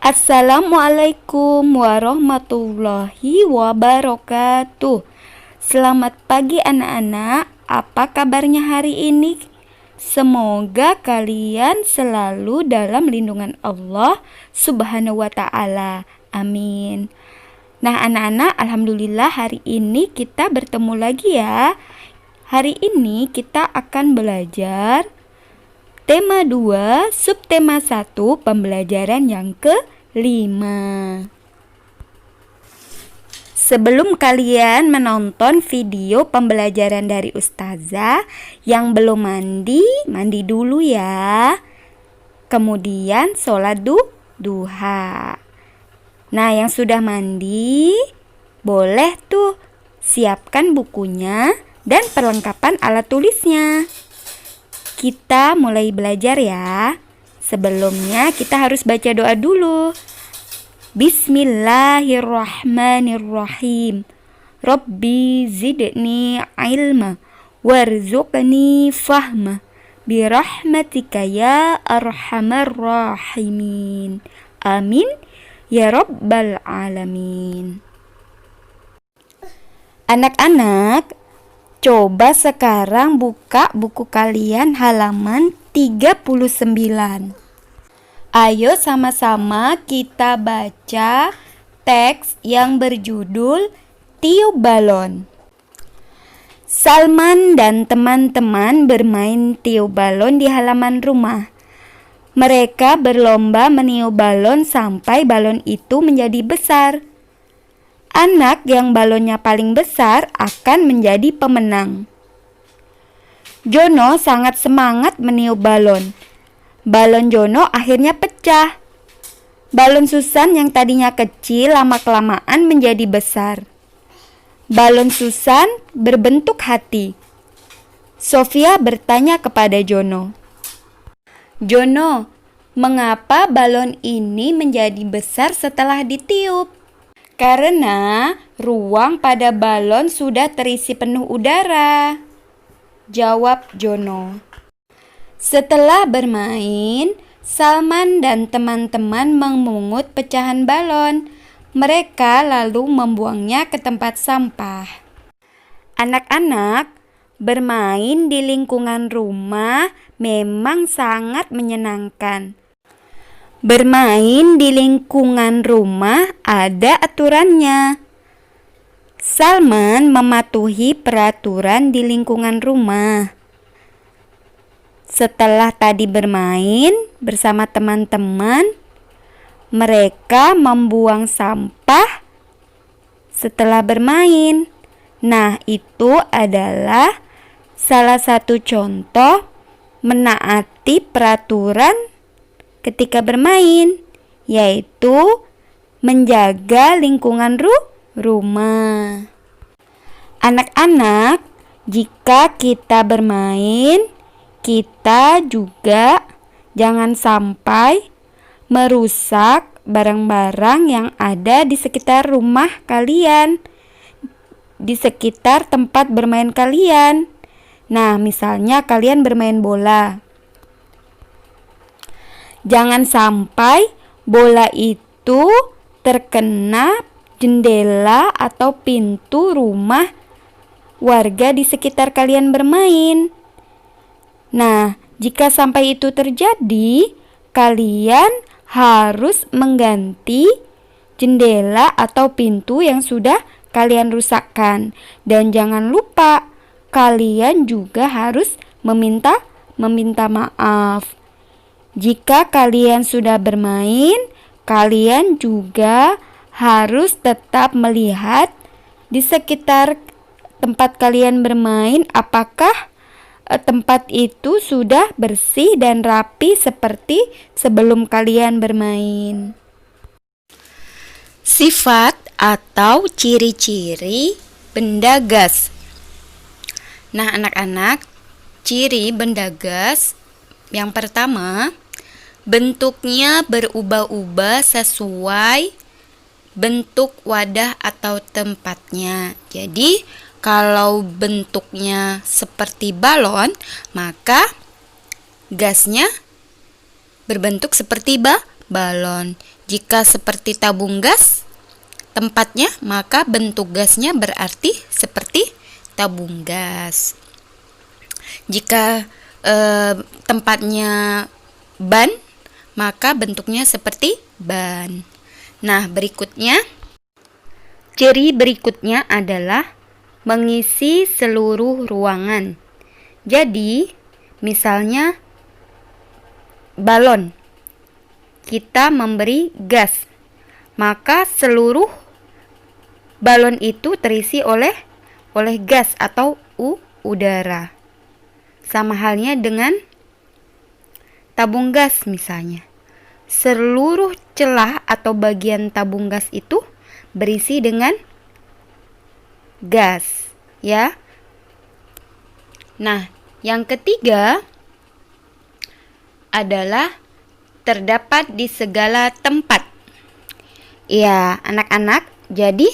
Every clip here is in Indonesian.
Assalamualaikum warahmatullahi wabarakatuh. Selamat pagi anak-anak. Apa kabarnya hari ini? Semoga kalian selalu dalam lindungan Allah Subhanahu wa ta'ala. Amin. Nah anak-anak, alhamdulillah hari ini kita bertemu lagi ya. Hari ini kita akan belajar tema 2, subtema 1, pembelajaran yang ke-5. Sebelum kalian menonton video pembelajaran dari Ustazah, yang belum mandi dulu ya. Kemudian sholat duha. Nah, yang sudah mandi, boleh tuh siapkan bukunya dan perlengkapan alat tulisnya. Kita mulai belajar ya. Sebelumnya kita harus baca doa dulu. Bismillahirrahmanirrahim. Rabbi zidni ilma warzuqni fahma birahmatika ya arhamar rahimin. Amin ya rabbal alamin. Anak-anak, coba sekarang buka buku kalian halaman 39. Ayo sama-sama kita baca teks yang berjudul Tiup Balon. Salman dan teman-teman bermain tiup balon di halaman rumah. Mereka berlomba meniup balon sampai balon itu menjadi besar. Anak yang balonnya paling besar akan menjadi pemenang. Jono sangat semangat meniup balon. Balon Jono akhirnya pecah. Balon Susan yang tadinya kecil lama-kelamaan menjadi besar. Balon Susan berbentuk hati. Sofia bertanya kepada Jono, "Jono, mengapa balon ini menjadi besar setelah ditiup?" "Karena ruang pada balon sudah terisi penuh udara," jawab Jono. Setelah bermain, Salman dan teman-teman memungut pecahan balon. Mereka lalu membuangnya ke tempat sampah. Anak-anak, bermain di lingkungan rumah memang sangat menyenangkan. Bermain di lingkungan rumah ada aturannya. Salman mematuhi peraturan di lingkungan rumah. Setelah tadi bermain bersama teman-teman, mereka membuang sampah setelah bermain. Nah, itu adalah salah satu contoh menaati peraturan ketika bermain, yaitu menjaga lingkungan rumah. Anak-anak, jika kita bermain, kita juga jangan sampai merusak barang-barang yang ada di sekitar rumah kalian, di sekitar tempat bermain kalian. Nah, misalnya kalian bermain bola. Jangan sampai bola itu terkena jendela atau pintu rumah warga di sekitar kalian bermain. Nah, jika sampai itu terjadi, kalian harus mengganti jendela atau pintu yang sudah kalian rusakkan. Dan jangan lupa, kalian juga harus meminta maaf. Jika kalian sudah bermain, kalian juga harus tetap melihat di sekitar tempat kalian bermain apakah tempat itu sudah bersih dan rapi seperti sebelum kalian bermain. Sifat atau ciri-ciri benda gas. Nah, anak-anak, ciri benda gas yang pertama, bentuknya berubah-ubah sesuai bentuk wadah atau tempatnya. Jadi, kalau bentuknya seperti balon, maka gasnya berbentuk seperti balon. Jika seperti tabung gas tempatnya, maka bentuk gasnya berarti seperti tabung gas. Jika tempatnya ban, maka bentuknya seperti ban. Nah, ciri berikutnya adalah mengisi seluruh ruangan. Jadi, misalnya balon, kita memberi gas, maka seluruh balon itu terisi oleh gas atau udara. Sama halnya dengan tabung gas misalnya. Seluruh celah atau bagian tabung gas itu berisi dengan gas, ya. Nah, yang ketiga adalah terdapat di segala tempat. Ya, anak-anak, jadi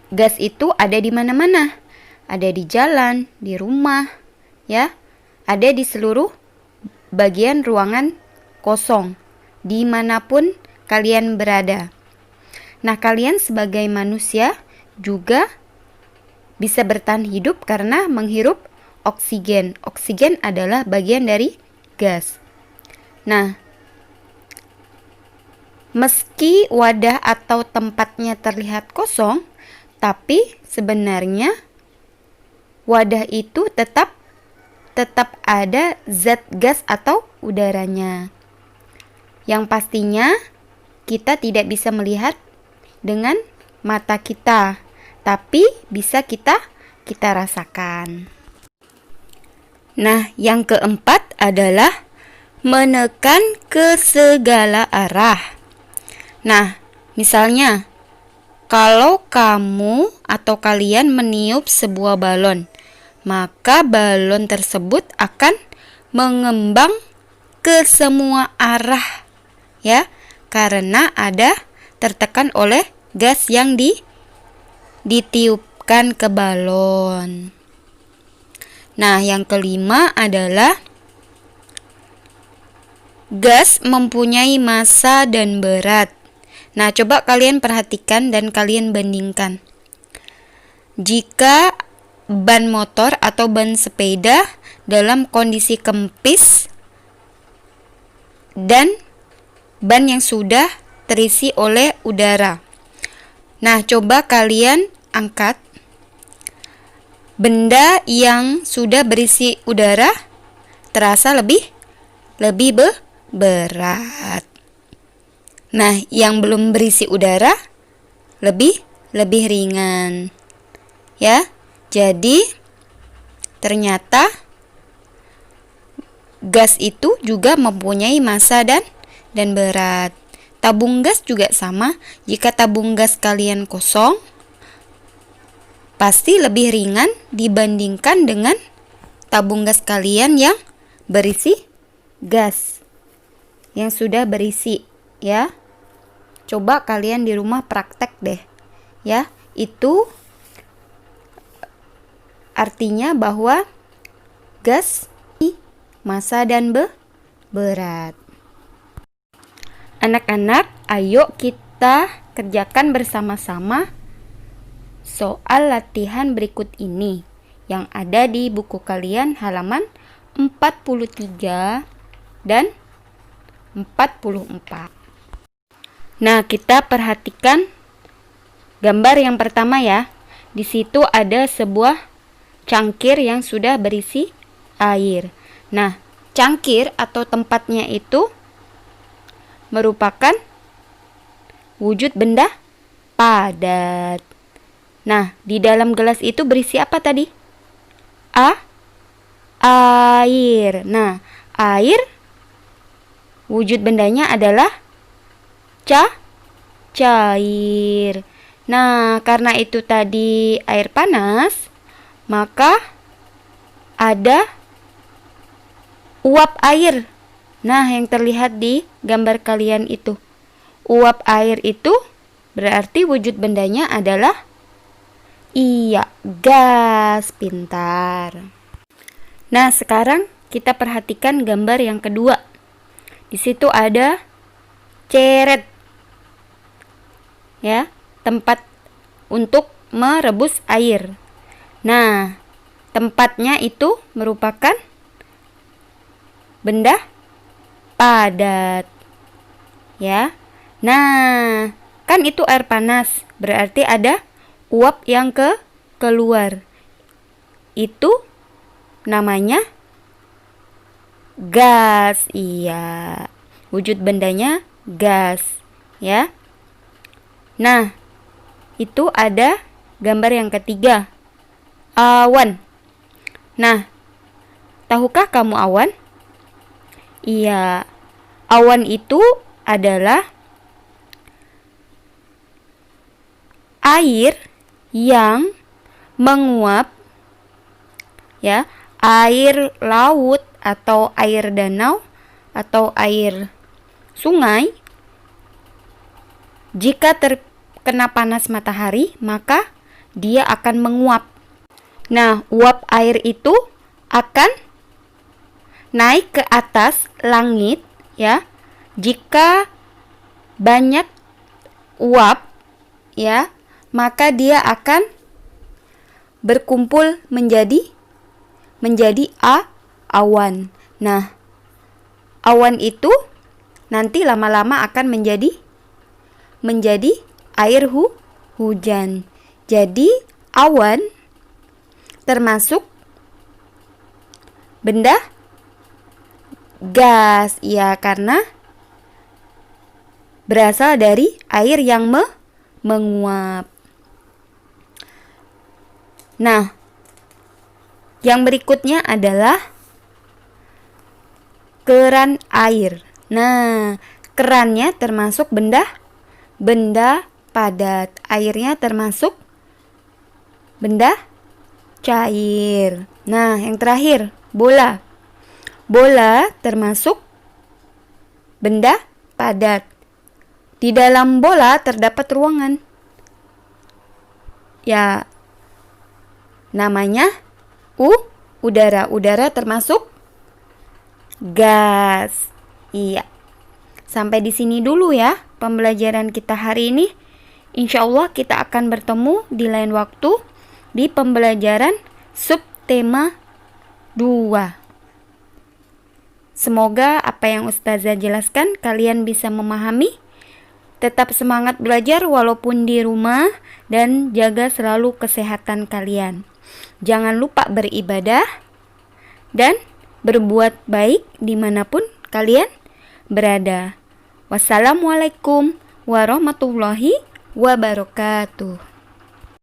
gas itu ada di mana-mana. Ada di jalan, di rumah, ya. Ada di seluruh bagian ruangan kosong, dimanapun kalian berada. Nah, kalian sebagai manusia juga bisa bertahan hidup karena menghirup oksigen. Oksigen adalah bagian dari gas. Nah, meski wadah atau tempatnya terlihat kosong, tapi sebenarnya wadah itu tetap ada zat gas atau udaranya. Yang pastinya kita tidak bisa melihat dengan mata kita, tapi bisa kita rasakan. Nah, yang keempat adalah menekan ke segala arah. Nah, misalnya kalau kamu atau kalian meniup sebuah balon, maka balon tersebut akan mengembang ke semua arah, ya, karena ada tertekan oleh gas yang ditiupkan ke balon. Nah, yang kelima adalah gas mempunyai massa dan berat. Nah, coba kalian perhatikan dan kalian bandingkan. Jika ban motor atau ban sepeda dalam kondisi kempis dan ban yang sudah terisi oleh udara. Nah, coba kalian angkat benda yang sudah berisi udara, terasa lebih berat. Nah, yang belum berisi udara lebih ringan. Ya. Jadi ternyata gas itu juga mempunyai massa dan berat. Tabung gas juga sama. Jika tabung gas kalian kosong, pasti lebih ringan dibandingkan dengan tabung gas kalian yang berisi gas, yang sudah berisi, ya. Coba kalian di rumah praktek deh, ya. Itu artinya bahwa gas massa dan berat. Anak-anak, ayo kita kerjakan bersama-sama soal latihan berikut ini yang ada di buku kalian halaman 43 dan 44. Nah, kita perhatikan gambar yang pertama ya. Di situ ada sebuah cangkir yang sudah berisi air. Nah, cangkir atau tempatnya itu merupakan wujud benda padat. Nah, di dalam gelas itu berisi apa tadi? Air. Nah, air wujud bendanya adalah cair. Nah, karena itu tadi air panas, maka ada uap air. Nah, yang terlihat di gambar kalian itu. Uap air itu berarti wujud bendanya adalah gas. Pintar. Nah, sekarang kita perhatikan gambar yang kedua. Di situ ada ceret. ya, tempat untuk merebus air. Nah, tempatnya itu merupakan benda padat, ya. Nah, kan itu air panas, berarti ada uap yang keluar. Itu namanya gas. Iya, wujud bendanya gas, ya. Nah, itu ada gambar yang ketiga, awan. Nah, tahukah kamu awan? Iya, awan itu adalah air yang menguap, ya, air laut atau air danau atau air sungai. Jika terkena panas matahari, maka dia akan menguap. Nah, uap air itu akan naik ke atas langit, ya. Jika banyak uap, ya, maka dia akan berkumpul menjadi awan. Nah, awan itu nanti lama-lama akan menjadi air hujan. Jadi awan termasuk benda gas, ya, karena berasal dari air yang menguap. Nah, yang berikutnya adalah keran air. Nah, kerannya termasuk benda padat, airnya termasuk benda cair. Nah, yang terakhir, bola. Bola termasuk benda padat. Di dalam bola terdapat ruangan, ya, namanya udara. Udara termasuk gas. Iya. Sampai di sini dulu ya pembelajaran kita hari ini. Insya Allah kita akan bertemu di lain waktu di pembelajaran subtema 2. Semoga apa yang Ustazah jelaskan kalian bisa memahami. Tetap semangat belajar walaupun di rumah dan jaga selalu kesehatan kalian. Jangan lupa beribadah dan berbuat baik dimanapun kalian berada. Wassalamualaikum warahmatullahi wabarakatuh.